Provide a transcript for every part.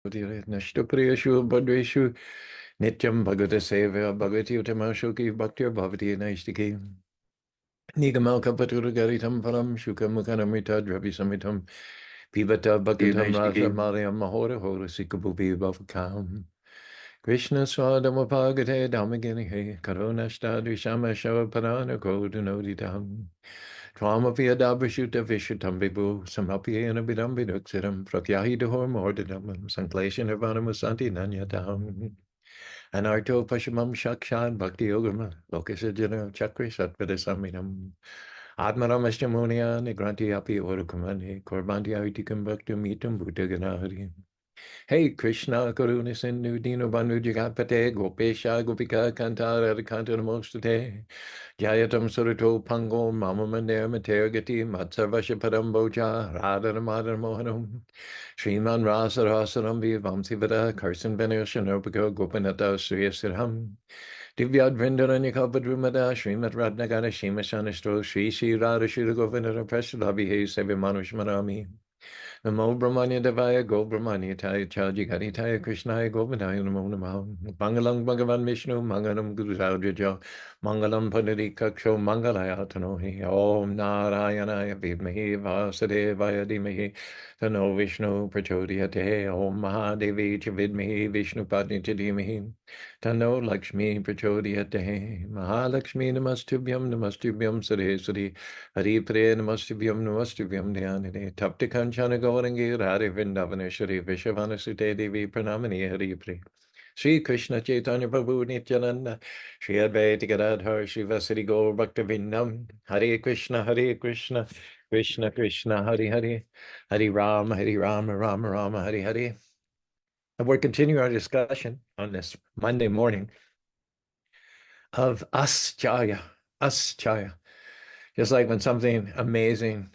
Nashtapriyashu Badreshu Nityam Bhagata Seva Bhagati Utamashuki Bhaktir Bhavati Naistiki Nigamalka Paturagaritam Param Shukamukanamrita Dravi Samitam Pivata Bhakatam Rasa Mariam Mahora Hora Sikabubi Bhavakam Krishna Swadamapagate Damagini Karunashta Dvishama Shava Parana Kodunodidam Twamapi Adabhashuta Vishutam Vibu Samapi Anabidam Viduxitam Prakyahi Dahor Mordidam Sanklesha Nirvana Musanti Nanyatam Anarto Pashamam Shakshan Bhakti Yogama Lokasajana Chakri Satpadasaminam Atmaramashtamunia Nigranti Api Orukamani Korbanti Aitikam Bhakti Mitam Bhuttaganahari Hey Krishna Karuna Sindhu Dino Bandhu Jagapate Gopesha Gopika Kanta Radhikanta Namostate Jayatam Surato Pango Mama Mandir Matergati Matsarvasha Padamboja Radha Madhana Mohanam Sriman Rasa Rasaram Vamsi Vada Karsan Venershan Urpaka Gopinata Sriyasiram Divyad Vrindaranyaka Padrumada Srimat Radnagana Shimashanastro Sri Sri Radha Shira Govinda Prasadabi He Sevi Manushmarami Namo Brahmanya Devaya Go Brahmanya Taya Chaji Garitaya Krishnaya Govindaya Namo Namo Mangalam Bhagavan Vishnu Mangalam Guru Saudraja Mangalam Padari Kaksho Mangalaya Tanohi Om Narayanaya Vidmahi Vasadevaya Dimahi Tano Vishnu Prachodhyate Om Mahadevi Chavidmahi Vishnu Padni Chadimahi Tano Lakshmi Prachodhyate Mahalakshmi Namastubhyam Sade Sade Hari Priya Namastubhyam Namastubhyam Dhyanide Tapti Kanchana Gaurangi Radhe Vrindavaneshwari Vishavana Sute Devi Pranamani Hari Priya Sri Krishna Chaitanya Prabhu Nityananda Sri Advaita Gadadhar Shivasari Gaur Bhaktivinoda Hare Krishna Krishna Krishna Hare Hare Hare Rama Rama Rama Hare Hare. And we're continuing our discussion on this Monday morning of Ascharya. Just like when something amazing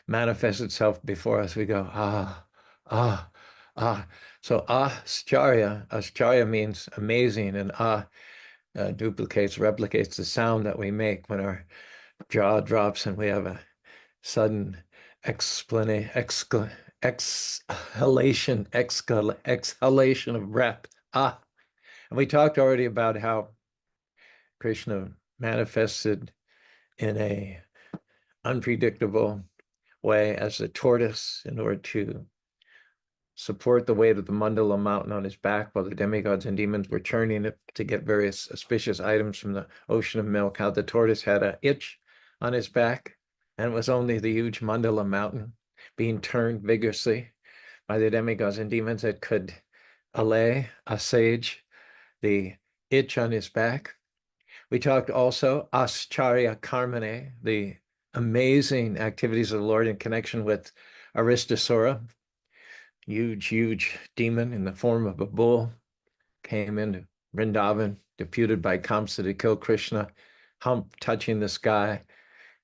manifests itself before us, we go, ah, ah, ah. So ascharya means amazing, and replicates the sound that we make when our jaw drops and we have a sudden exhalation of breath. Ah. And we talked already about how Krishna manifested in a unpredictable way as a tortoise in order to support the weight of the Mandala mountain on his back while the demigods and demons were churning it to get various auspicious items from the ocean of milk. How the tortoise had an itch on his back, and it was only the huge Mandala mountain being turned vigorously by the demigods and demons that could assuage the itch on his back. We talked also Ascharya Karmane, the amazing activities of the Lord in connection with Aghasura, huge demon in the form of a bull, came into Vrindavan, deputed by Kamsa to kill Krishna, hump touching the sky,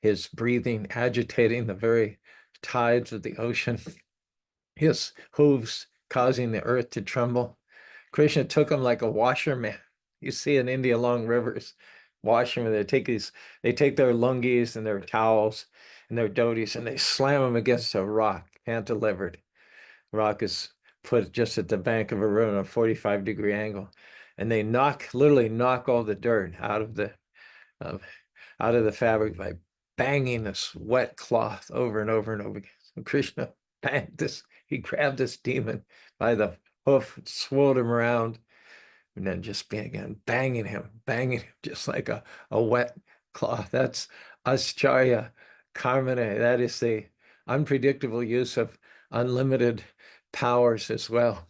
his breathing agitating the very tides of the ocean, his hooves causing the earth to tremble. Krishna took him like a washerman. You see in India along rivers, washermen, they take their lungis and their towels and their dhotis and they slam them against a rock, cantilevered. Rock is put just at the bank of a river on a 45-degree angle, and they literally knock all the dirt uh, out of the fabric by banging this wet cloth over and over and over again. So Krishna banged this, he grabbed this demon by the hoof, swirled him around, and then just began banging him just like a wet cloth. That's Ascharya Karmane. That is the unpredictable use of unlimited powers as well.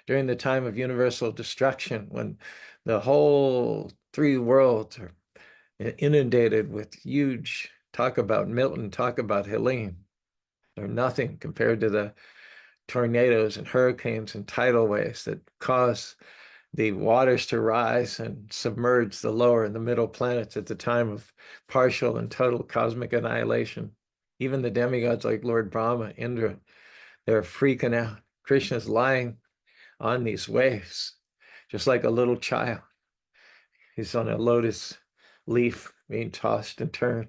During the time of universal destruction, when the whole three worlds are inundated with huge, talk about Milton, talk about Helene, they're nothing compared to the tornadoes and hurricanes and tidal waves that cause the waters to rise and submerge the lower and the middle planets at the time of partial and total cosmic annihilation. Even the demigods like Lord Brahma, Indra, they're freaking out. Krishna's lying on these waves, just like a little child. He's on a lotus leaf being tossed and turned,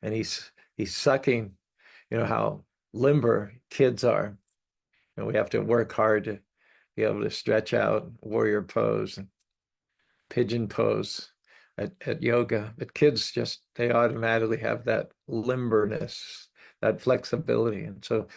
and he's sucking, how limber kids are. And we have to work hard to be able to stretch out, warrior pose, and pigeon pose at yoga. But kids just, they automatically have that limberness, that flexibility. And so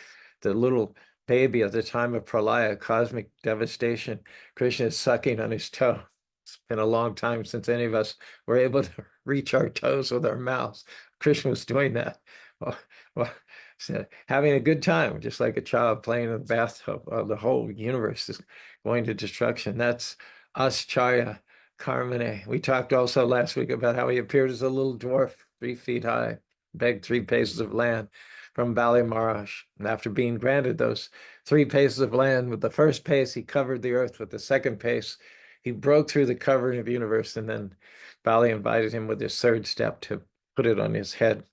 the little baby at the time of pralaya, cosmic devastation, Krishna is sucking on his toe. It's been a long time since any of us were able to reach our toes with our mouths. Krishna was doing that. Well, well, so having a good time, just like a child playing in the bathtub. The whole universe is going to destruction. That's Ascharya Carmine. We talked also last week about how he appeared as a little dwarf, 3 feet high, begged 3 paces of land from Bali Maharaj. And after being granted those 3 paces of land, with the first pace, he covered the earth. With the second pace, he broke through the covering of the universe. And then Bali invited him with his third step to put it on his head.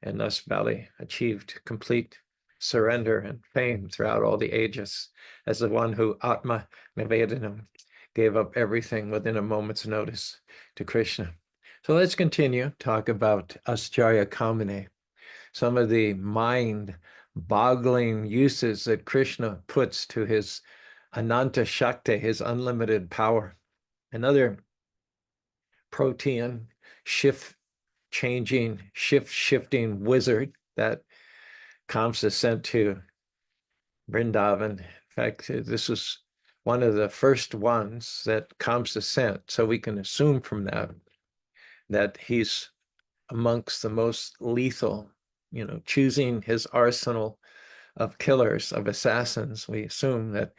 And thus Bali achieved complete surrender and fame throughout all the ages as the one who Atma Nivedanam, gave up everything within a moment's notice to Krishna. So let's continue, talk about Ascharya Kamine, some of the mind-boggling uses that Krishna puts to his Ananta Shakti, his unlimited power. Another protean, shift-shifting wizard that Kamsa sent to Vrindavan. In fact, this was one of the first ones that Kamsa sent. So we can assume from that he's amongst the most lethal, choosing his arsenal of killers, of assassins. We assume that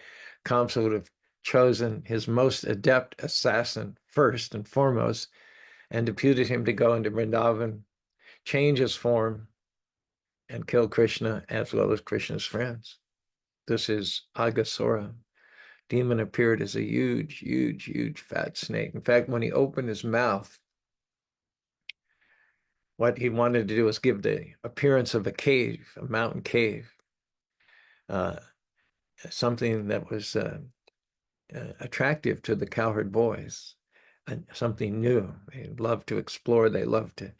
Kamsa would have chosen his most adept assassin first and foremost, and deputed him to go into Vrindavan, change his form, and kill Krishna as well as Krishna's friends. This is Aghasura. Demon appeared as a huge, huge, huge fat snake. In fact, when he opened his mouth, what he wanted to do was give the appearance of a cave, a mountain cave, something that was attractive to the cowherd boys, and something new. They loved to explore. They loved to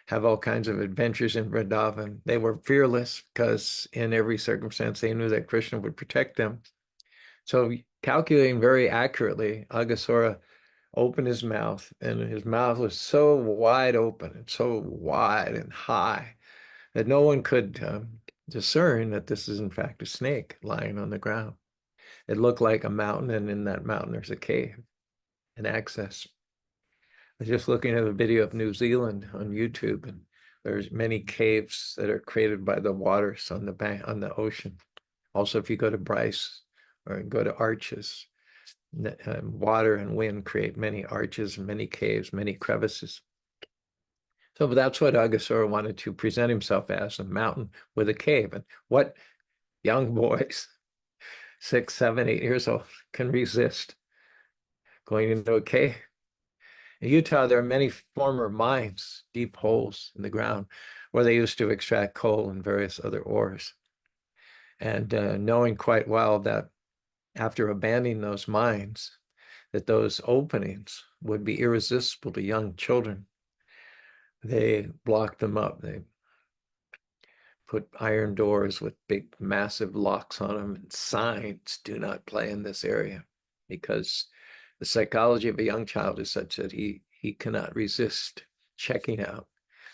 have all kinds of adventures in Vrindavan. They were fearless because in every circumstance they knew that Krishna would protect them. So calculating very accurately, Aghasura opened his mouth, and his mouth was so wide open and so wide and high that no one could discern that this is in fact a snake lying on the ground. It looked like a mountain, and in that mountain there's a cave, an access. I was just looking at a video of New Zealand on YouTube, and there's many caves that are created by the waters on the bank, on the ocean. Also, if you go to Bryce or go to Arches, water and wind create many arches, many caves, many crevices. So that's what Aghasura wanted to present himself as, a mountain with a cave. And what young boys, 6, 7, 8 years old, can resist going into a cave? In Utah, there are many former mines, deep holes in the ground, where they used to extract coal and various other ores. And knowing quite well that after abandoning those mines, that those openings would be irresistible to young children, they blocked them up. They put iron doors with big, massive locks on them and signs, "Do not play in this area," because the psychology of a young child is such that he cannot resist checking out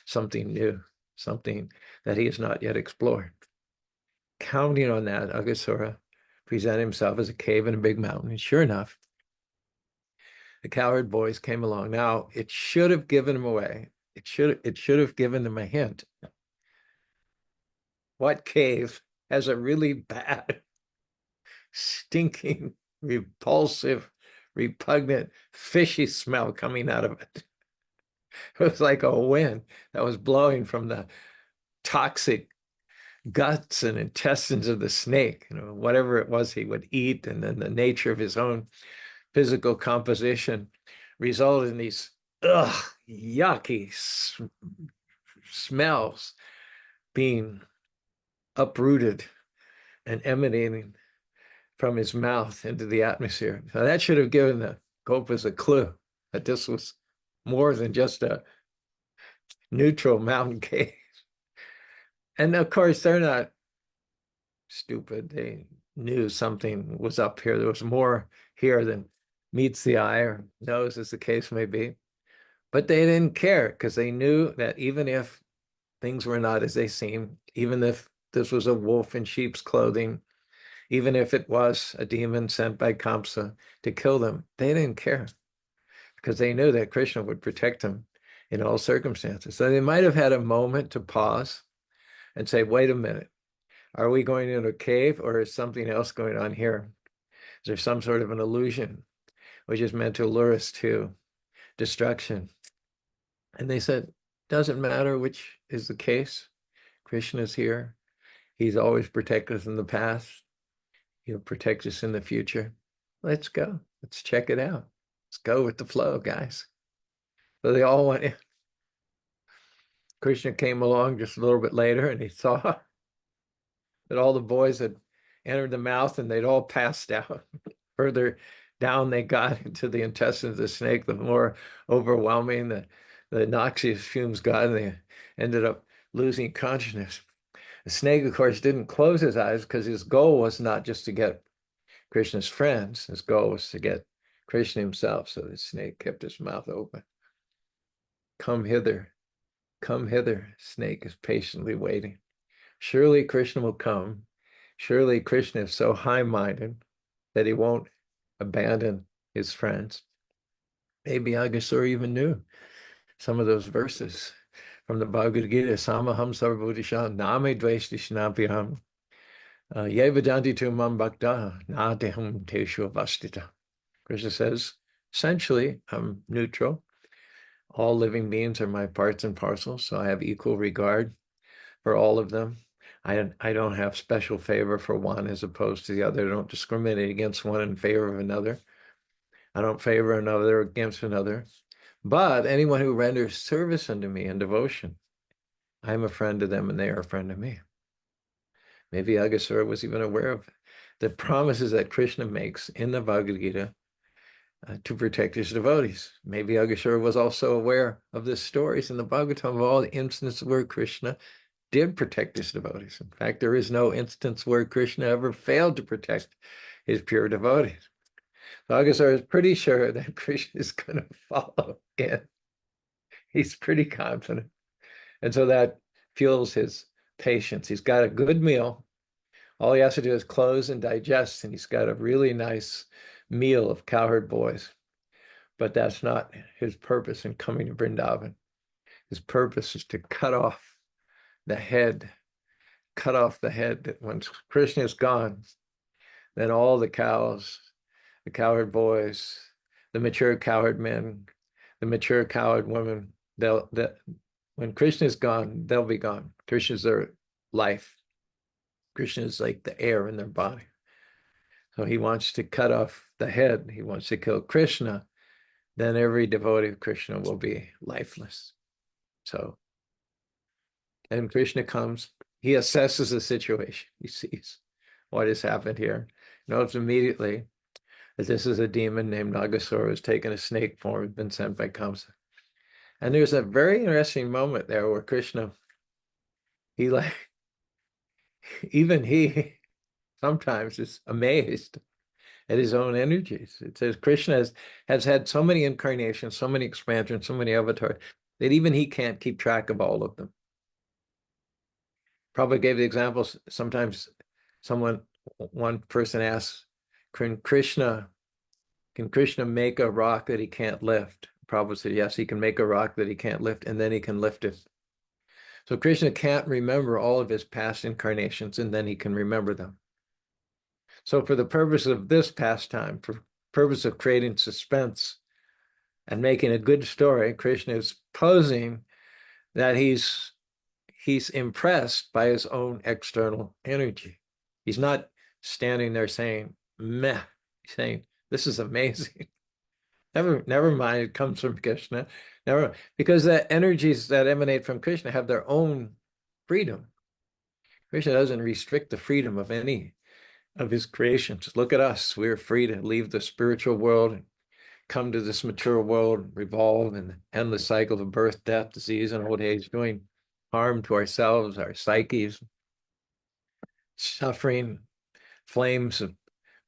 something new, something that he has not yet explored. Counting on that, Aghasura presented himself as a cave in a big mountain, and sure enough, the cowherd boys came along. Now, it should have given him away. It should have given them a hint. What cave has a really bad, stinking, repulsive, repugnant, fishy smell coming out of it? It was like a wind that was blowing from the toxic guts and intestines of the snake, whatever it was he would eat, and then the nature of his own physical composition resulted in these yucky smells being uprooted and emanating from his mouth into the atmosphere. So that should have given the Gopas a clue that this was more than just a neutral mountain cave. And of course, they're not stupid. knew something was up here. There was more here than meets the eye or nose, as the case may be. But they didn't care because they knew that even if things were not as they seemed, even if this was a wolf in sheep's clothing, even if it was a demon sent by Kamsa to kill them, they didn't care because they knew that Krishna would protect them in all circumstances. So they might have had a moment to pause and say, wait a minute, are we going into a cave or is something else going on here? Is there some sort of an illusion which is meant to lure us to destruction? And they said, doesn't matter which is the case. Krishna is here. He's always protected us in the past. He'll protect us in the future. Let's go. Let's check it out. Let's go with the flow, guys. So they all went in. Krishna came along just a little bit later and he saw that all the boys had entered the mouth and they'd all passed out. Further down they got into the intestines of the snake, the more overwhelming the noxious fumes got, and they ended up losing consciousness. The snake, of course, didn't close his eyes because his goal was not just to get Krishna's friends. His goal was to get Krishna himself. So the snake kept his mouth open. Come hither. Come hither. Snake is patiently waiting. Surely Krishna will come. Surely Krishna is so high-minded that he won't abandon his friends. Maybe Aghasura even knew some of those verses from the Bhagavad Gita. Samaham sarvabhutesham name dveshtishnapyam ye vajanti tu mam bhakta na tehum teshu avastita. Krishna says, essentially, I'm neutral. All living beings are my parts and parcels, so I have equal regard for all of them. I don't have special favor for one as opposed to the other. I don't discriminate against one in favor of another. I don't favor another against another. But anyone who renders service unto me in devotion, I'm a friend to them and they are a friend to me. Maybe Aghasura was even aware of the promises that Krishna makes in the Bhagavad Gita to protect his devotees. Maybe Aghasura was also aware of the stories in the Bhagavatam of all the instances where Krishna did protect his devotees. In fact, there is no instance where Krishna ever failed to protect his pure devotees. So Aghasura is pretty sure that Krishna is going to follow in. He's pretty confident. And so that fuels his patience. He's got a good meal. All he has to do is close and digest, and he's got a really nice meal of cowherd boys. But that's not his purpose in coming to Vrindavan. His purpose is to cut off the head. Cut off the head. Once Krishna is gone, then all the cows, the cowherd boys, the mature cowherd men, the mature cowherd women, when Krishna is gone, they'll be gone. Krishna is their life. Krishna is like the air in their body. So he wants to cut off the head. He wants to kill Krishna. Then every devotee of Krishna will be lifeless. So, and Krishna comes, he assesses the situation. He sees what has happened here. Knows immediately that this is a demon named Aghasura who's taken a snake form, been sent by Kamsa. And there's a very interesting moment there where Krishna, even he sometimes is amazed at his own energies. It says Krishna has had so many incarnations, so many expansions, so many avatars, that even he can't keep track of all of them. Probably gave the examples. Sometimes one person asks, can Krishna make a rock that he can't lift? Prabhupada said, yes, he can make a rock that he can't lift, and then he can lift it. So Krishna can't remember all of his past incarnations, and then he can remember them. So for the purpose of this pastime, for purpose of creating suspense and making a good story, Krishna is posing that he's impressed by his own external energy. He's not standing there saying, meh. He's saying, this is amazing. Never mind, it comes from Krishna. Because the energies that emanate from Krishna have their own freedom. Krishna doesn't restrict the freedom of any of his creations. Look at us. We're free to leave the spiritual world and come to this material world, revolve in the endless cycle of birth, death, disease, and old age, doing harm to ourselves, our psyches, suffering, flames of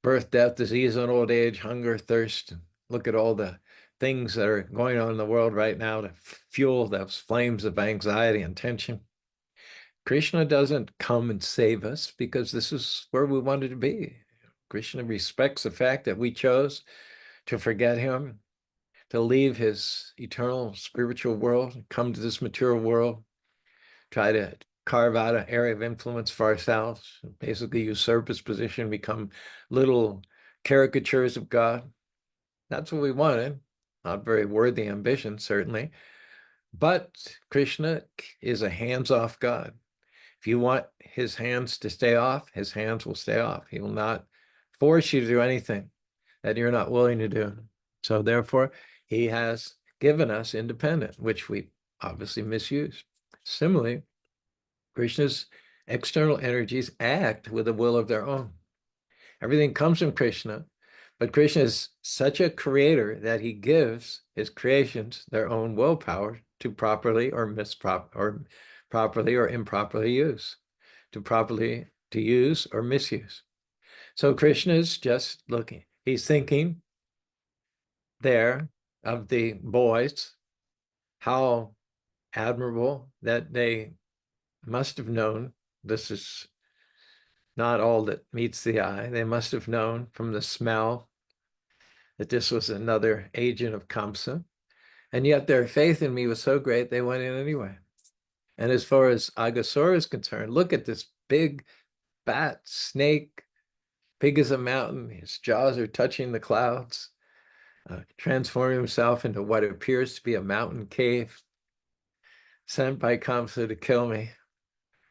birth, death, disease, and old age, hunger, thirst. Look at all the things that are going on in the world right now to fuel those flames of anxiety and tension. Krishna doesn't come and save us because this is where we wanted to be. Krishna respects the fact that we chose to forget him, to leave his eternal spiritual world, come to this material world, try to carve out an area of influence for ourselves, basically usurp his position, become little caricatures of God. That's what we wanted. Not very worthy ambition, certainly. But Krishna is a hands-off God. If you want his hands to stay off, his hands will stay off. He will not force you to do anything that you're not willing to do. So therefore, he has given us independence, which we obviously misuse. Similarly, Krishna's external energies act with a will of their own. Everything comes from Krishna, but Krishna is such a creator that he gives his creations their own willpower to properly or properly or improperly use, to use or misuse. So Krishna is just looking. He's thinking there of the boys, how admirable that they must have known this is not all that meets the eye. They must have known from the smell that this was another agent of Kamsa. And yet their faith in me was so great, they went in anyway. And as far as Aghasura is concerned, look at this big bat snake, big as a mountain. His jaws are touching the clouds, transforming himself into what appears to be a mountain cave, sent by Kamsa to kill me.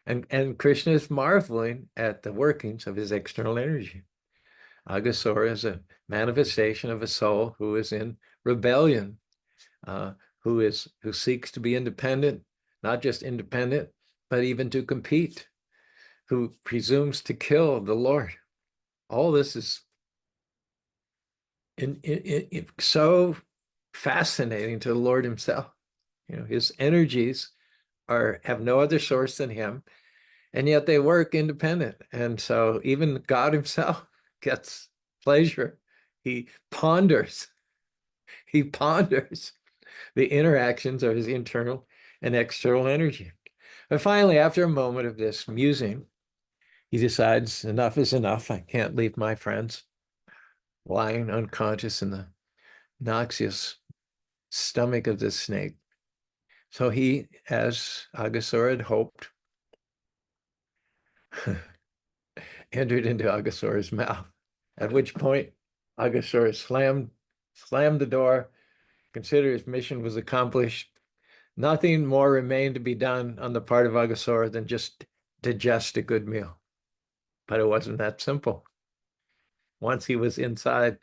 And Krishna is marveling at the workings of his external energy. Aghasura is a manifestation of a soul who is in rebellion, who seeks to be independent, not just independent, but even to compete, who presumes to kill the Lord. All this is so fascinating to the Lord himself. You know, his energies have no other source than him, and yet they work independent. And so even God himself gets pleasure. He ponders the interactions of his internal and external energy. But finally, after a moment of this musing, he decides enough is enough. I can't leave my friends lying unconscious in the noxious stomach of this snake. So he, as Aghasura had hoped, entered into Aghasura's mouth, at which point Aghasura slammed the door, considered his mission was accomplished. Nothing more remained to be done on the part of Aghasura than just digest a good meal. But it wasn't that simple. Once he was inside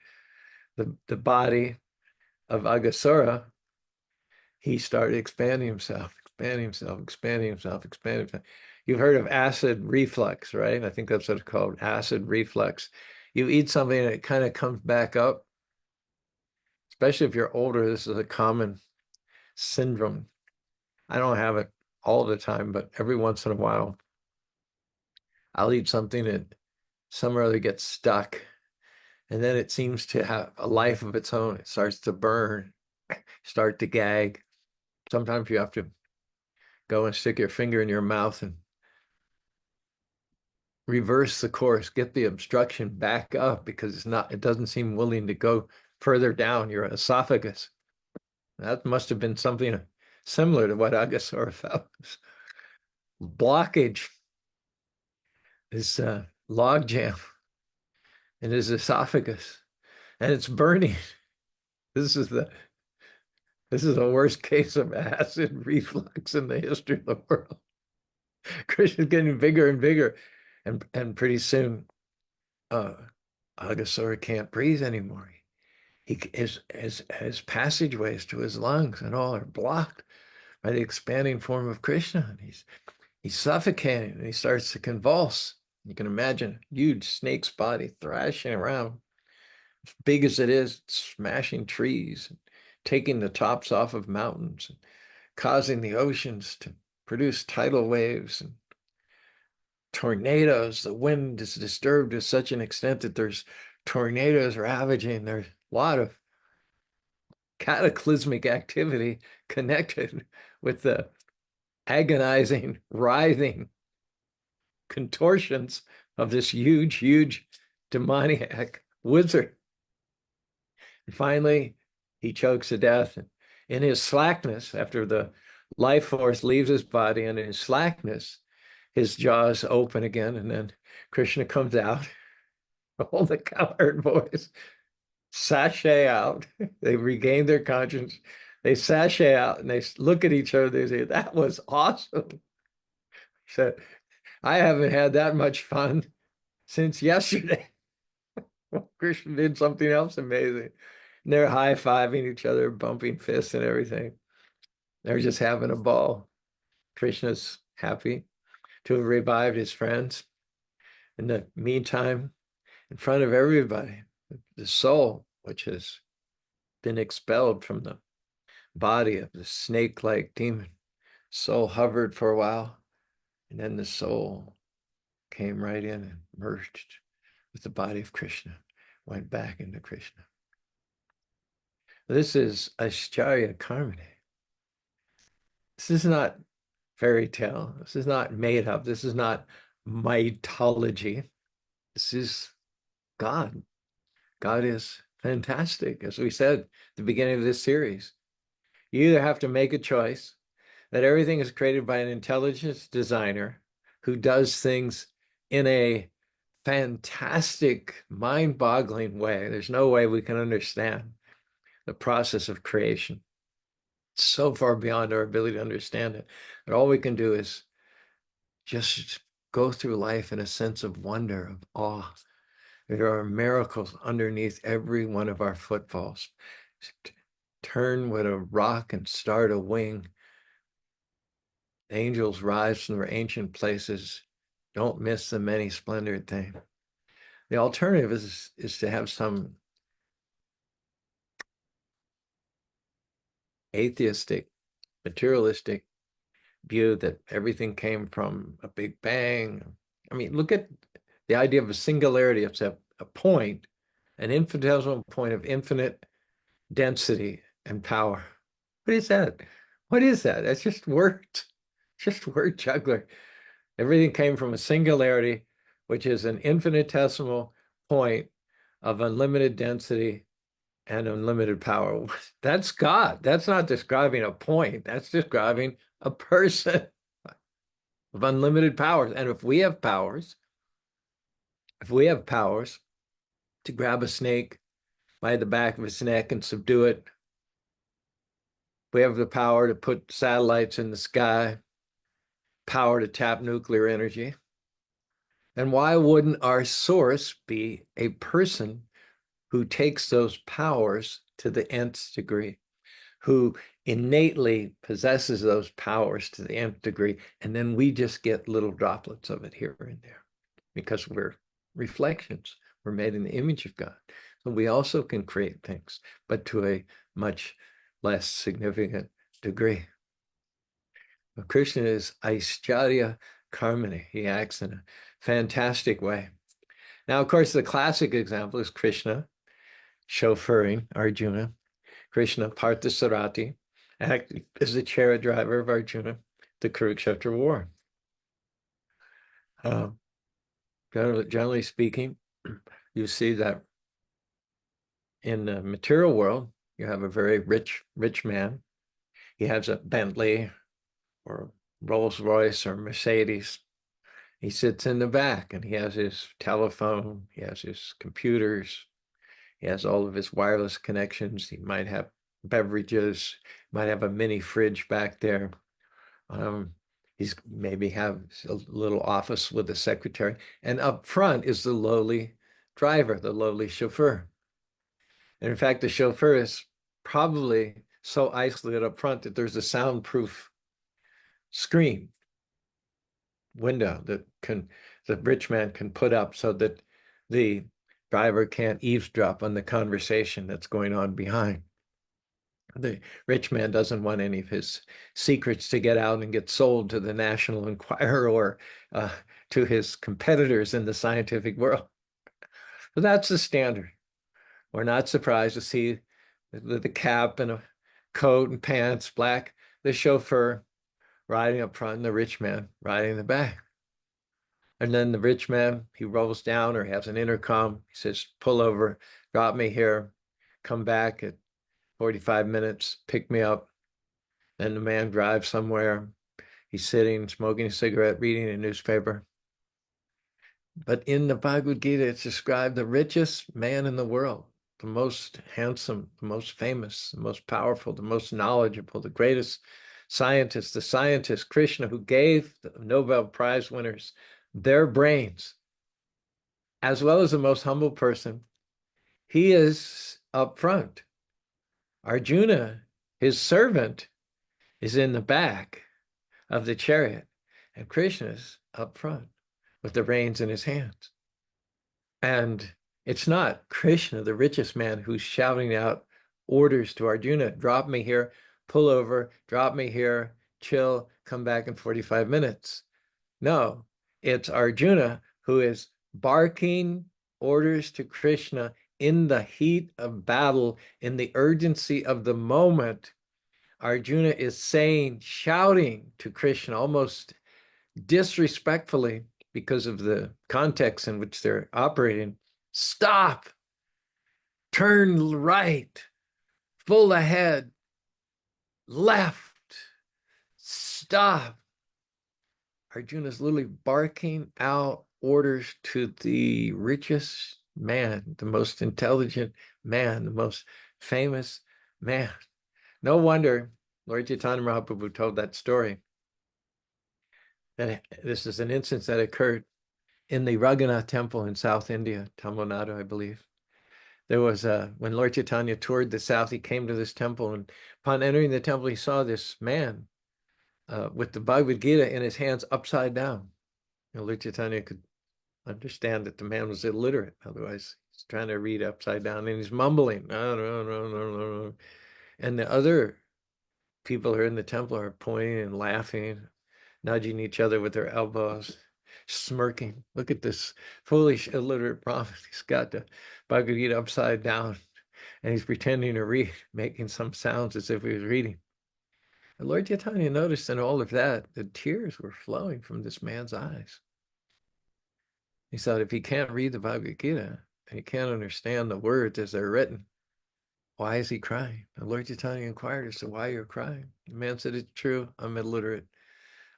the body of Aghasura, he started expanding himself. You've heard of acid reflux, right? I think that's what it's called, acid reflux. You eat something and it kind of comes back up. Especially if you're older, this is a common syndrome. I don't have it all the time, but every once in a while, I'll eat something that some or other gets stuck, and then it seems to have a life of its own. It starts to burn, start to gag. Sometimes you have to go and stick your finger in your mouth and reverse the course, get the obstruction back up because it doesn't seem willing to go further down your esophagus. That must have been something similar to what Aghasura felt. Blockage, this log jam in his esophagus, and it's burning. This is the worst case of acid reflux in the history of the world. Krishna's getting bigger and bigger, and pretty soon, Aghasura can't breathe anymore. His passageways to his lungs and all are blocked by the expanding form of Krishna, and he's suffocating, and he starts to convulse. You can imagine a huge snake's body thrashing around, as big as it is, smashing trees, and taking the tops off of mountains, and causing the oceans to produce tidal waves. And tornadoes. The wind is disturbed to such an extent that there's tornadoes ravaging. There's a lot of cataclysmic activity connected with the agonizing, writhing contortions of this huge, huge demoniac wizard. And finally, he chokes to death. And in his slackness, after the life force leaves his body, and in his slackness, his jaws open again. And then Krishna comes out, all the cowherd boys sashay out. They regain their conscience. They sashay out and they look at each other. They say, "That was awesome." So I haven't had that much fun since yesterday. Krishna did something else amazing. And they're high-fiving each other, bumping fists and everything. They're just having a ball. Krishna's happy to have revived his friends. In the meantime, in front of everybody, the soul, which has been expelled from the body of the snake-like demon, soul hovered for a while, and then the soul came right in and merged with the body of Krishna, went back into Krishna. This is Aishcharya Karmane. This is not fairy tale. This is not made up. This is not mythology. This is God. God is fantastic. As we said at the beginning of this series, you either have to make a choice that everything is created by an intelligent designer who does things in a fantastic, mind-boggling way. There's no way we can understand the process of creation. It's so far beyond our ability to understand it. And all we can do is just go through life in a sense of wonder, of awe. There are miracles underneath every one of our footfalls. Turn with a rock and start a wing. Angels rise from their ancient places. Don't miss the many splendored thing. The alternative is to have some atheistic, materialistic view that everything came from a big bang. I mean, look at the idea of a singularity. It's a point, an infinitesimal point of infinite density and power. What is that? What is that? That's just words. Just word juggler. Everything came from a singularity, which is an infinitesimal point of unlimited density and unlimited power. That's God. That's not describing a point. That's describing a person of unlimited powers. And if we have powers, to grab a snake by the back of its neck and subdue it, we have the power to put satellites in the sky, power to tap nuclear energy, then why wouldn't our source be a person who takes those powers to the nth degree, who innately possesses those powers to the nth degree, and then we just get little droplets of it here and there because we're reflections. We're made in the image of God. So we also can create things, but to a much less significant degree. But Krishna is Aishcharya Karmane. He acts in a fantastic way. Now, of course, the classic example is Krishna chauffeuring Arjuna. Krishna Parthasarathi acting as the chariot driver of Arjuna, the Kurukshetra war. Generally speaking, you see that in the material world, you have a very rich man. He has a Bentley or Rolls Royce or Mercedes. He sits in the back and he has his telephone, he has his computers, he has all of his wireless connections. He might have beverages, might have a mini fridge back there. He's maybe have a little office with a secretary. And up front is the lowly driver, the lowly chauffeur. And in fact, the chauffeur is probably so isolated up front that there's a soundproof screen window that the rich man can put up so that the driver can't eavesdrop on the conversation that's going on behind. The rich man doesn't want any of his secrets to get out and get sold to the National Enquirer or to his competitors in the scientific world. So that's the standard. We're not surprised to see the cap and a coat and pants, black, the chauffeur riding up front and the rich man riding in the back. And then the rich man, he rolls down or has an intercom. He says, pull over, drop me here, come back at 45 minutes, pick me up. Then the man drives somewhere. He's sitting, smoking a cigarette, reading a newspaper. But in the Bhagavad Gita, it's described the richest man in the world, the most handsome, the most famous, the most powerful, the most knowledgeable, the greatest scientist, the scientist, Krishna, who gave the Nobel Prize winners their brains, as well as the most humble person. He is up front. Arjuna, his servant, is in the back of the chariot, and Krishna's up front with the reins in his hands. And it's not Krishna, the richest man, who's shouting out orders to Arjuna, drop me here, pull over, drop me here, chill, come back in 45 minutes. No, it's Arjuna who is barking orders to Krishna in the heat of battle, in the urgency of the moment. Arjuna is saying, shouting to Krishna almost disrespectfully because of the context in which they're operating, stop, turn right, full ahead, left, stop. Arjuna's literally barking out orders to the richest man, the most intelligent man, the most famous man. No wonder Lord Chaitanya Mahaprabhu told that story. That this is an instance that occurred in the Raghunath temple in South India, Tamil Nadu, I believe. There was when Lord Chaitanya toured the South, he came to this temple, and upon entering the temple, he saw this man with the Bhagavad Gita in his hands upside down. Lord Chaitanya could understand that the man was illiterate. Otherwise, he's trying to read upside down, and he's mumbling, no, no, no, no, no, no. And the other people who are in the temple are pointing and laughing, nudging each other with their elbows, smirking. Look at this foolish, illiterate prophet. He's got the Bhagavad Gita upside down, and he's pretending to read, making some sounds as if he was reading. And Lord Chaitanya noticed in all of that, the tears were flowing from this man's eyes. He thought, if he can't read the Bhagavad Gita, and he can't understand the words as they're written, why is he crying? And Lord Chaitanya inquired as to why you're crying. The man said, it's true, I'm illiterate.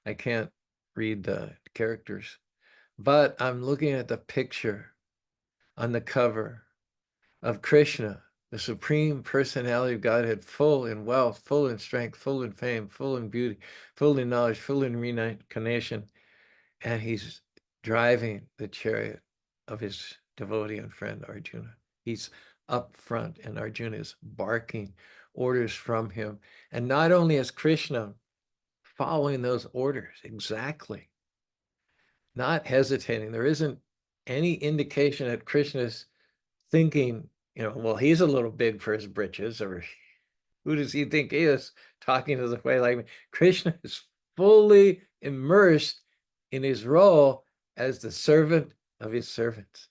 I can't read the characters. But I'm looking at the picture on the cover of Krishna, the Supreme Personality of Godhead, full in wealth, full in strength, full in fame, full in beauty, full in knowledge, full in reincarnation. And he's driving the chariot of his devotee and friend Arjuna. He's up front, and Arjuna is barking orders from him. And not only is Krishna following those orders exactly, not hesitating. There isn't any indication that Krishna's thinking, well, he's a little big for his britches, or who does he think he is talking to the way like me? Krishna is fully immersed in his role as the servant of his servants.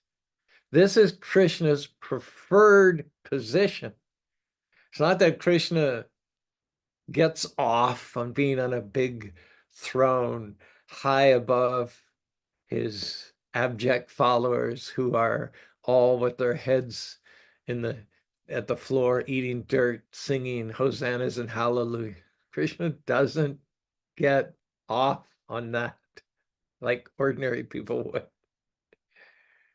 This is Krishna's preferred position. It's not that Krishna gets off on being on a big throne high above his abject followers who are all with their heads at the floor, eating dirt, singing hosannas and hallelujah. Krishna doesn't get off on that like ordinary people would.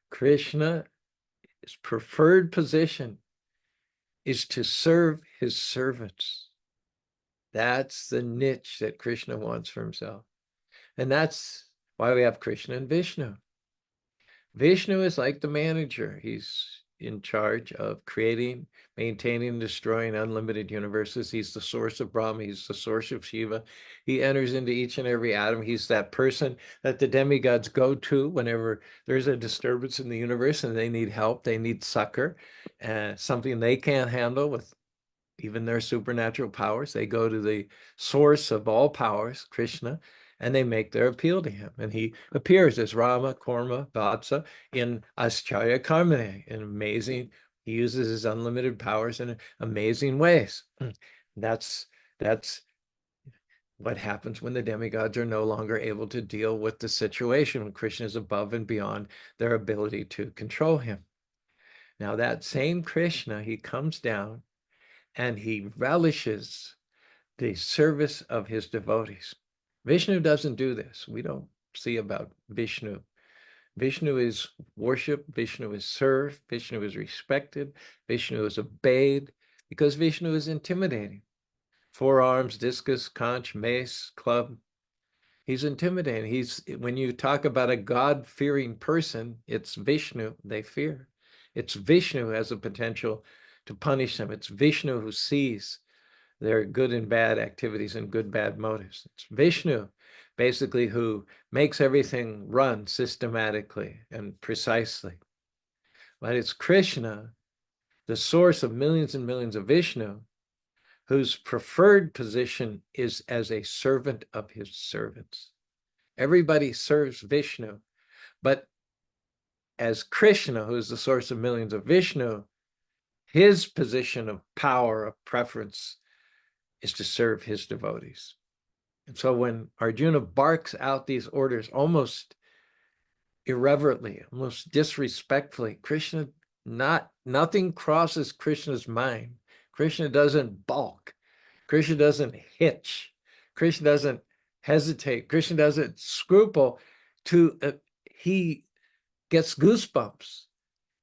Krishna's preferred position is to serve his servants. That's the niche that Krishna wants for himself. And that's why we have Krishna and Vishnu. Vishnu is like the manager. He's in charge of creating, maintaining, and destroying unlimited universes. He's the source of Brahma. He's the source of Shiva. He enters into each and every atom. He's that person that the demigods go to whenever there's a disturbance in the universe and they need help, they need succor, something they can't handle with even their supernatural powers. They go to the source of all powers, Krishna, and they make their appeal to him. And he appears as Rama, Kurma, Vatsa in Ascharya Karmane, in amazing, he uses his unlimited powers in amazing ways. That's what happens when the demigods are no longer able to deal with the situation, when Krishna is above and beyond their ability to control him. Now that same Krishna, he comes down and he relishes the service of his devotees. Vishnu doesn't do this. We don't see about Vishnu. Vishnu is worshipped, Vishnu is served, Vishnu is respected, Vishnu is obeyed, because Vishnu is intimidating. Forearms, discus, conch, mace, club. He's intimidating. When you talk about a God-fearing person, it's Vishnu they fear. It's Vishnu who has the potential to punish them. It's Vishnu who sees their good and bad activities and good, bad motives. It's Vishnu, basically, who makes everything run systematically and precisely. But it's Krishna, the source of millions and millions of Vishnu, whose preferred position is as a servant of his servants. Everybody serves Vishnu, but as Krishna, who is the source of millions of Vishnu, his position of power, of preference, is to serve his devotees. And so when Arjuna barks out these orders almost irreverently, almost disrespectfully, nothing crosses Krishna's mind. Krishna doesn't balk. Krishna doesn't hitch. Krishna doesn't hesitate. Krishna doesn't scruple he gets goosebumps.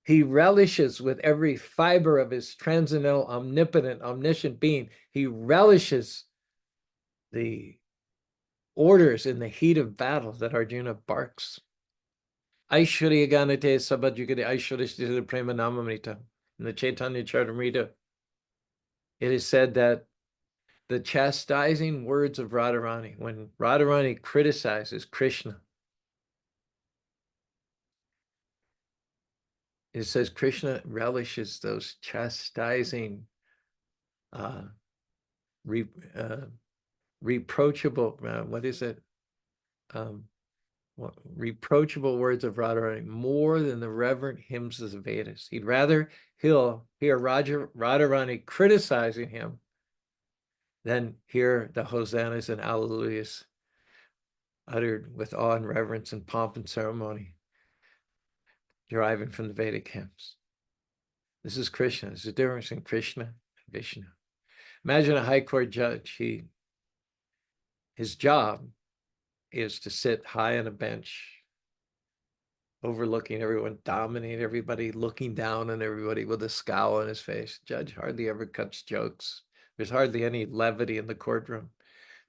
He relishes with every fiber of his transcendental, omnipotent, omniscient being. He relishes the orders in the heat of battle that Arjuna barks. Aishwarya Ganate Sabhajugade Aishwarya Prema Namamrita. In the Chaitanya Charitamrita, it is said that the chastising words of Radharani, when Radharani criticizes Krishna, it says Krishna relishes those chastising, reproachable, what is it? Reproachable words of Radharani more than the reverent hymns of the Vedas. He'd rather hear Radharani criticizing him than hear the hosannas and alleluias uttered with awe and reverence and pomp and ceremony deriving from the Vedic hymns. This is Krishna. There's a difference in Krishna and Vishnu. Imagine a high court judge. His job is to sit high on a bench, overlooking everyone, dominating everybody, looking down on everybody with a scowl on his face. Judge hardly ever cuts jokes. There's hardly any levity in the courtroom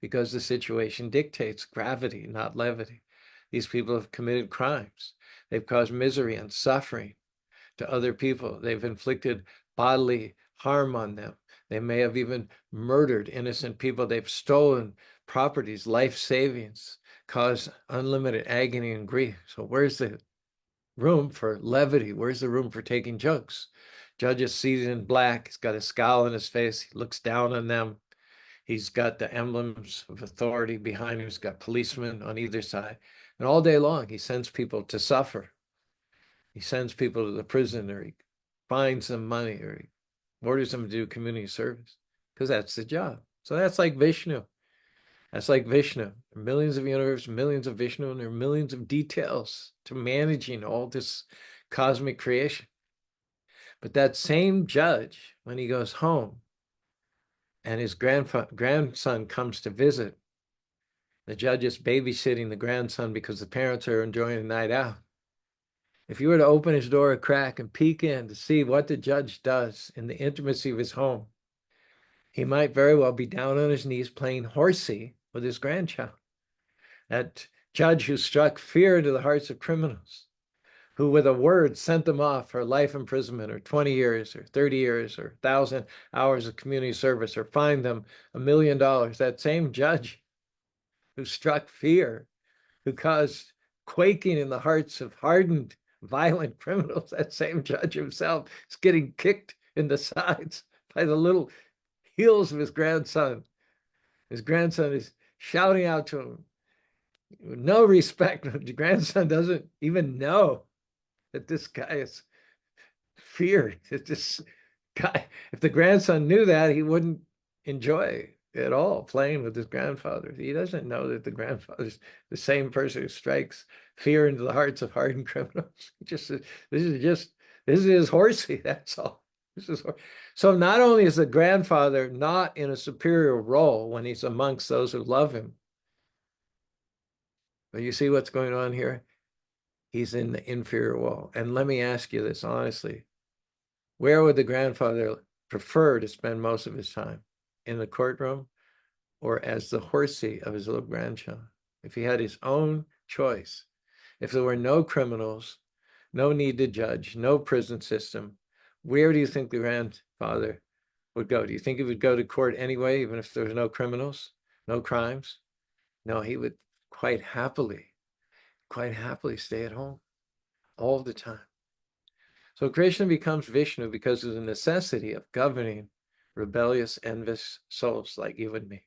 because the situation dictates gravity, not levity. These people have committed crimes. They've caused misery and suffering to other people. They've inflicted bodily harm on them. They may have even murdered innocent people. They've stolen properties, life savings, caused unlimited agony and grief. So where's the room for levity? Where's the room for taking jokes? Judge is seated in black. He's got a scowl on his face. He looks down on them. He's got the emblems of authority behind him. He's got policemen on either side. And all day long, he sends people to suffer. He sends people to the prison, or he finds them money, or he orders them to do community service, because that's the job. So that's like Vishnu. That's like Vishnu. Millions of universes, millions of Vishnu, and there are millions of details to managing all this cosmic creation. But that same judge, when he goes home and his grandson comes to visit, the judge is babysitting the grandson because the parents are enjoying a night out. If you were to open his door a crack and peek in to see what the judge does in the intimacy of his home, he might very well be down on his knees playing horsey with his grandchild. That judge who struck fear into the hearts of criminals, who with a word sent them off for life imprisonment or 20 years or 30 years or 1,000 hours of community service or fined them $1 million. That same judge who struck fear, who caused quaking in the hearts of hardened, violent criminals, that same judge himself is getting kicked in the sides by the little heels of his grandson. His grandson is shouting out to him, No respect. The grandson doesn't even know that this guy is feared. That this guy, if the grandson knew that, he wouldn't enjoy at all playing with his grandfather. He doesn't know that the grandfather's the same person who strikes fear into the hearts of hardened criminals. This is his horsey. That's all. This is so. Not only is the grandfather not in a superior role when he's amongst those who love him, but you see what's going on here. He's in the inferior role. And let me ask you this honestly: where would the grandfather prefer to spend most of his time? In the courtroom or as the horsey of his little grandchild? If he had his own choice, if there were no criminals, no need to judge, no prison system, where do you think the grandfather would go? Do you think he would go to court anyway, even if there was no criminals, no crimes? No, he would quite happily stay at home all the time. So Krishna becomes Vishnu because of the necessity of governing rebellious, envious souls like you and me.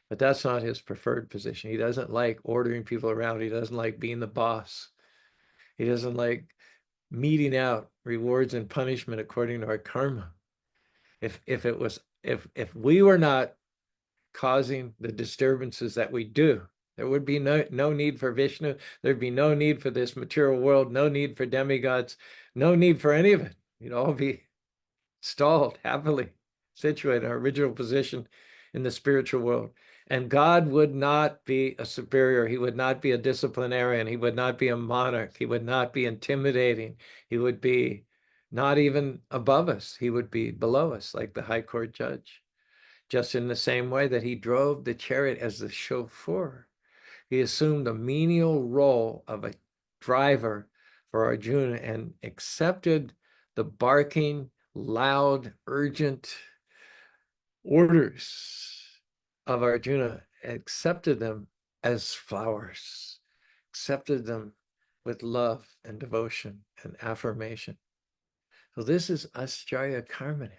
But that's not his preferred position. He doesn't like ordering people around. He doesn't like being the boss. He doesn't like meting out rewards and punishment according to our karma. If we were not causing the disturbances that we do, there would be no need for Vishnu. There'd be no need for this material world, no need for demigods, no need for any of it. You'd all be stalled happily, situated in our original position in the spiritual world. And God would not be a superior. He would not be a disciplinarian. He would not be a monarch. He would not be intimidating. He would be not even above us. He would be below us, like the high court judge. Just in the same way that he drove the chariot as the chauffeur, he assumed the menial role of a driver for Arjuna and accepted the barking, loud, urgent orders of Arjuna, accepted them as flowers, accepted them with love and devotion and affirmation. So this is Ascharya Karmane.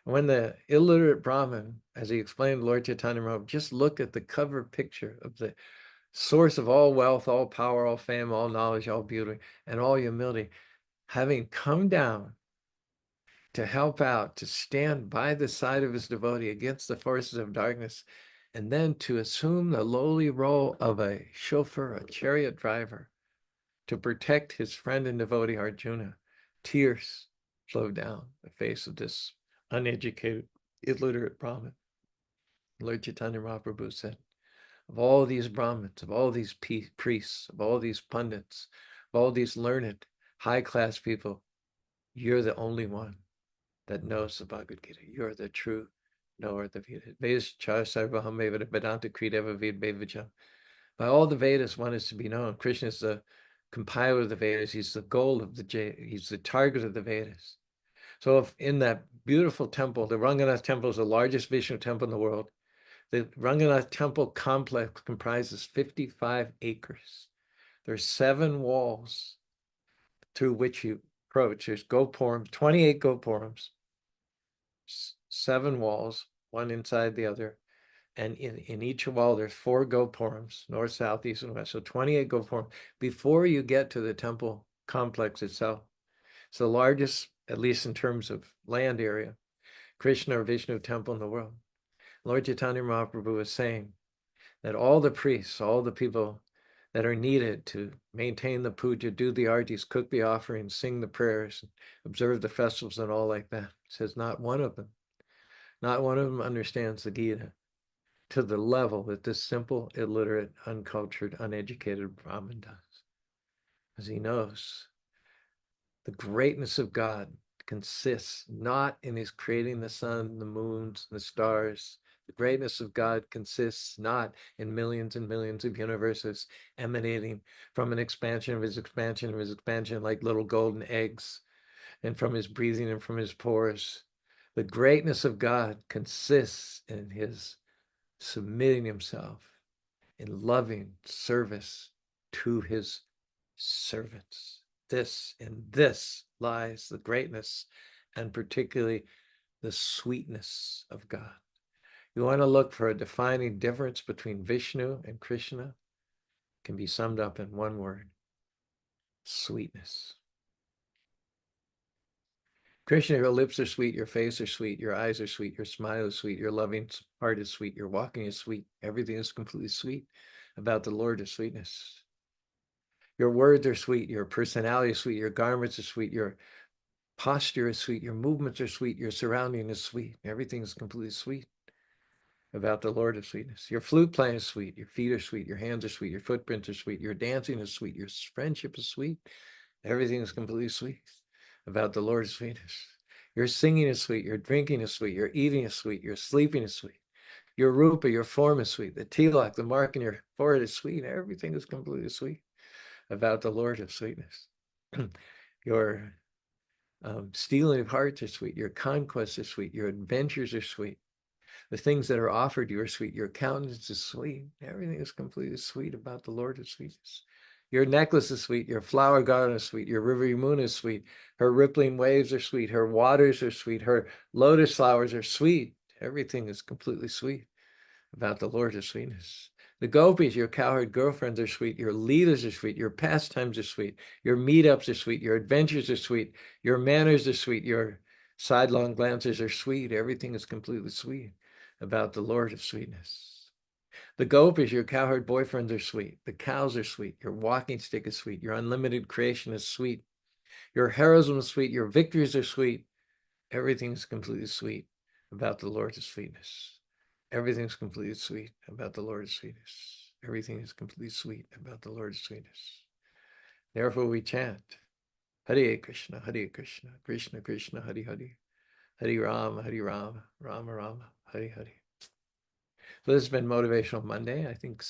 When the illiterate Brahmin, as he explained Lord Chaitanya Mahaprabhu, just look at the cover picture of the source of all wealth, all power, all fame, all knowledge, all beauty, and all humility, having come down to help out, to stand by the side of his devotee against the forces of darkness, and then to assume the lowly role of a chauffeur, a chariot driver, to protect his friend and devotee Arjuna. Tears flowed down the face of this uneducated, illiterate Brahmin. Lord Chaitanya Mahaprabhu said, of all these Brahmins, of all these priests, of all these pundits, of all these learned, high-class people, you're the only one that knows the Bhagavad Gita. You're the true knower of the Vedas. By all the Vedas, one is to be known. Krishna is the compiler of the Vedas. He's the goal of he's the target of the Vedas. So if in that beautiful temple, the Ranganath temple is the largest Vishnu temple in the world. The Ranganath temple complex comprises 55 acres. There's 7 walls through which you approach. There's gopurams, 28 gopurams, 7 walls, one inside the other. And in each wall, there's 4 gopurams, north, south, east, and west. So 28 gopurams before you get to the temple complex itself. It's the largest, at least in terms of land area, Krishna or Vishnu temple in the world. Lord Chaitanya Mahaprabhu is saying that all the priests, all the people that are needed to maintain the puja, do the artis, cook the offerings, sing the prayers, observe the festivals and all like that, says not one of them understands the Gita to the level that this simple, illiterate, uncultured, uneducated Brahmin does. As he knows the greatness of God consists not in his creating the sun, the moons, the stars. The greatness of God consists not in millions and millions of universes emanating from an expansion of his expansion like little golden eggs, and from his breathing and from his pores. The greatness of God consists in his submitting himself in loving service to his servants. In this lies the greatness and particularly the sweetness of God. You want to look for a defining difference between Vishnu and Krishna, can be summed up in one word: sweetness. Krishna, your lips are sweet, your face are sweet, your eyes are sweet, your smile is sweet, your loving heart is sweet, your walking is sweet. Everything is completely sweet about the Lord of sweetness. Your words are sweet, your personality is sweet, your garments are sweet, your posture is sweet, your movements are sweet, your surrounding is sweet. Everything is completely sweet about the Lord of sweetness. Your flute playing is sweet, your feet are sweet, your hands are sweet, your footprints are sweet, your dancing is sweet, your friendship is sweet. Everything is completely sweet about the Lord's sweetness. Your singing is sweet, your drinking is sweet, your eating is sweet, your sleeping is sweet. Your rupa, your form is sweet. The tilak, the mark in your forehead is sweet. Everything is completely sweet about the Lord of sweetness. Your stealing of hearts are sweet. Your conquests are sweet. Your adventures are sweet. The things that are offered you are sweet. Your countenance is sweet. Everything is completely sweet about the Lord of sweetness. Your necklace is sweet. Your flower garden is sweet. Your river moon is sweet. Her rippling waves are sweet. Her waters are sweet. Her lotus flowers are sweet. Everything is completely sweet about the Lord of sweetness. The gopis, your cowherd girlfriends, are sweet. Your leaders are sweet. Your pastimes are sweet. Your meetups are sweet. Your adventures are sweet. Your manners are sweet. Your sidelong glances are sweet. Everything is completely sweet about the Lord of sweetness. The gopis, your cowherd boyfriends, are sweet. The cows are sweet. Your walking stick is sweet. Your unlimited creation is sweet. Your heroism is sweet. Your victories are sweet. Everything is completely sweet about the Lord of sweetness. Everything's completely sweet about the Lord's sweetness. Everything is completely sweet about the Lord's sweetness. Therefore we chant, Hare Krishna, Krishna Krishna, Hare Hare, Hare Rama, Rama Rama, Hare Hare. So this has been Motivational Monday, I think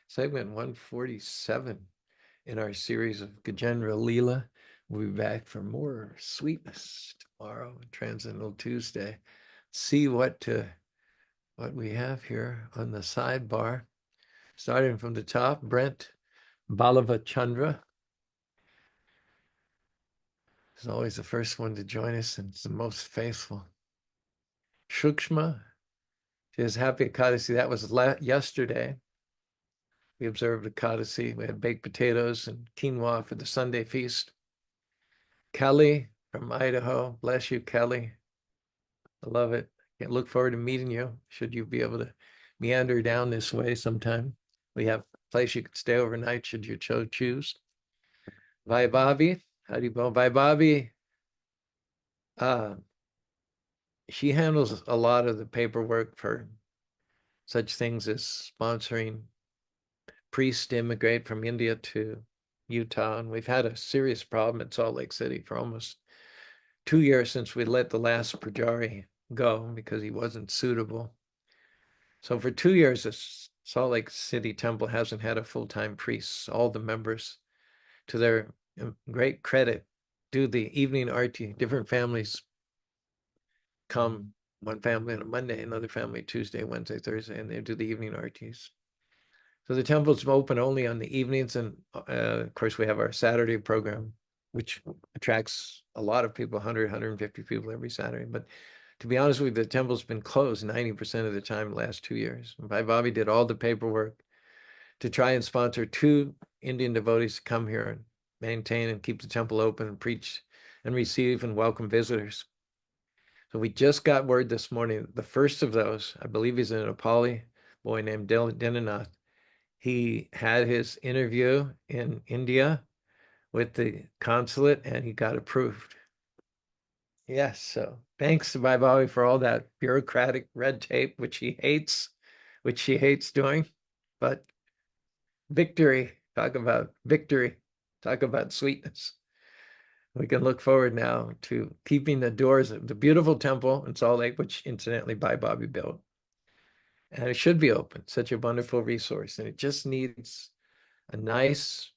segment 147 in our series of Gajendra Lila. We'll be back for more sweetness tomorrow, Transcendental Tuesday. See what we have here on the sidebar. Starting from the top, Brent Vallabha Chandra is always the first one to join us and it's the most faithful. Shukshma says, Happy Ekadasi. That was yesterday. We observed Ekadasi. We had baked potatoes and quinoa for the Sunday feast. Kelly from Idaho. Bless you, Kelly. I love it. Can't look forward to meeting you. Should you be able to meander down this way sometime. We have a place you could stay overnight should you choose. Vaibhavi, Haribo. Vaibhavi, she handles a lot of the paperwork for such things as sponsoring priests to immigrate from India to Utah. And we've had a serious problem at Salt Lake City for almost 2 years since we let the last Pujari go because he wasn't suitable. So for 2 years, the Salt Lake City Temple hasn't had a full-time priest. All the members, to their great credit, do the evening arti. Different families come, one family on a Monday, another family Tuesday, Wednesday, Thursday, and they do the evening artis. So the temple's open only on the evenings. And of course, we have our Saturday program, which attracts a lot of people, 100, 150 people every Saturday. But to be honest with you, the temple's been closed 90% of the time the last 2 years. Bhai Bobby did all the paperwork to try and sponsor 2 Indian devotees to come here and maintain and keep the temple open and preach and receive and welcome visitors. So we just got word this morning, the first of those, I believe he's a Nepali boy named Dinanath. He had his interview in India with the consulate and he got approved. Yes, so thanks to Bhai Bobby for all that bureaucratic red tape, which she hates doing. But victory, talk about victory, talk about sweetness. We can look forward now to keeping the doors of the beautiful temple in Salt Lake, which incidentally Bhai Bobby built. And it should be open, such a wonderful resource. And it just needs a nice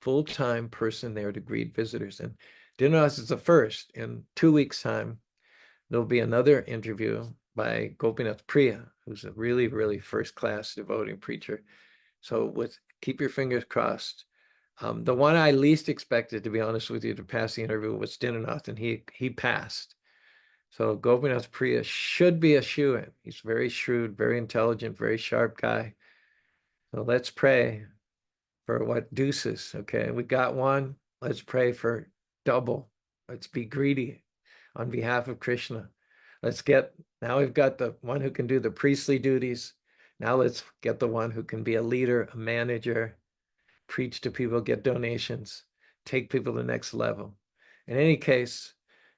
full-time person there to greet visitors. And Dinos is the first. In 2 weeks' time, there'll be another interview by Gopinath Priya, who's a really, really first-class devotee preacher. So keep your fingers crossed. The one I least expected, to be honest with you, to pass the interview was Dinanath, and he passed. So Gopinath Priya should be a shoo-in. He's very shrewd, very intelligent, very sharp guy. So let's pray for what deuces. Okay, we got one. Let's pray for double. Let's be greedy on behalf of Krishna. Now we've got the one who can do the priestly duties. Now let's get the one who can be a leader, a manager, preach to people, get donations, take people to the next level. In any case,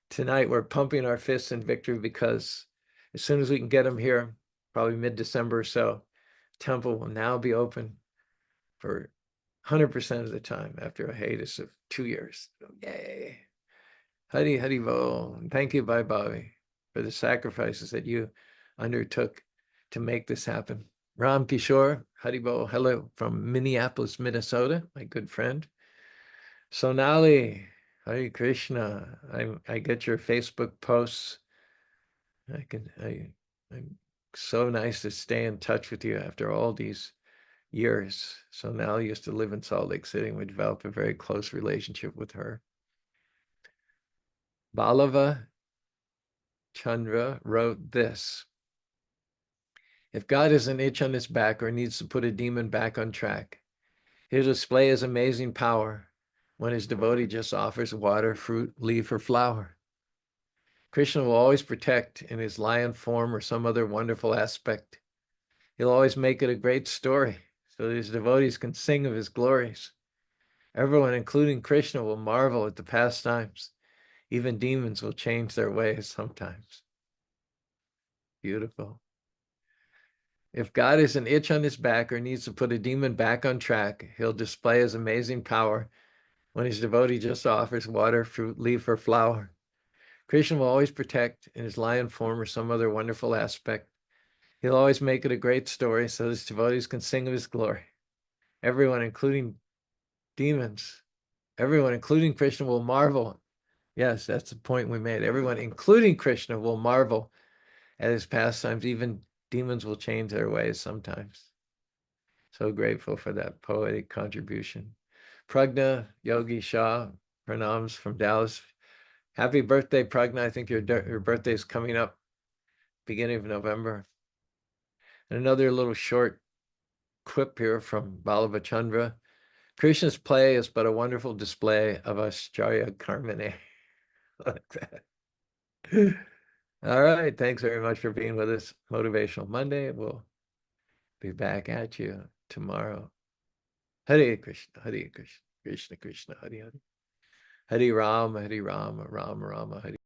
tonight we're pumping our fists in victory because as soon as we can get them here, probably mid-December or so, temple will now be open for 100% of the time after a hiatus of 2 years. Yay. Hari Bol. Thank you, Bhai Bhavi, for the sacrifices that you undertook to make this happen. Ram Kishore, Hari Bol, hello from Minneapolis, Minnesota, my good friend. Sonali, Hare Krishna. I get your Facebook posts. I'm so nice to stay in touch with you after all these years. Sonali used to live in Salt Lake City, and we developed a very close relationship with her. Vallabha Chandra wrote this. If God has an itch on his back or needs to put a demon back on track, he'll display his amazing power when his devotee just offers water, fruit, leaf, or flower. Krishna will always protect in his lion form or some other wonderful aspect. He'll always make it a great story so that his devotees can sing of his glories. Everyone, including Krishna, will marvel at the pastimes. Even demons will change their ways sometimes. Beautiful. If God has an itch on his back or needs to put a demon back on track, he'll display his amazing power when his devotee just offers water, fruit, leaf, or flower. Krishna will always protect in his lion form or some other wonderful aspect. He'll always make it a great story so his devotees can sing of his glory. Everyone, including demons, everyone, including Krishna, will marvel. Yes, that's the point we made. Everyone, including Krishna, will marvel at his pastimes. Even demons will change their ways sometimes. So grateful for that poetic contribution. Pragna Yogi Shah, pranams from Dallas. Happy birthday, Pragna. I think your birthday is coming up beginning of November. And another little short quip here from Vallabha Chandra. Krishna's play is but a wonderful display of Ascharya Karmane. Like that. All right. Thanks very much for being with us. Motivational Monday. We'll be back at you tomorrow. Hare Krishna, Hare Krishna, Krishna Krishna, Hare Hare. Hare Rama, Hare Rama, Rama Rama, Hare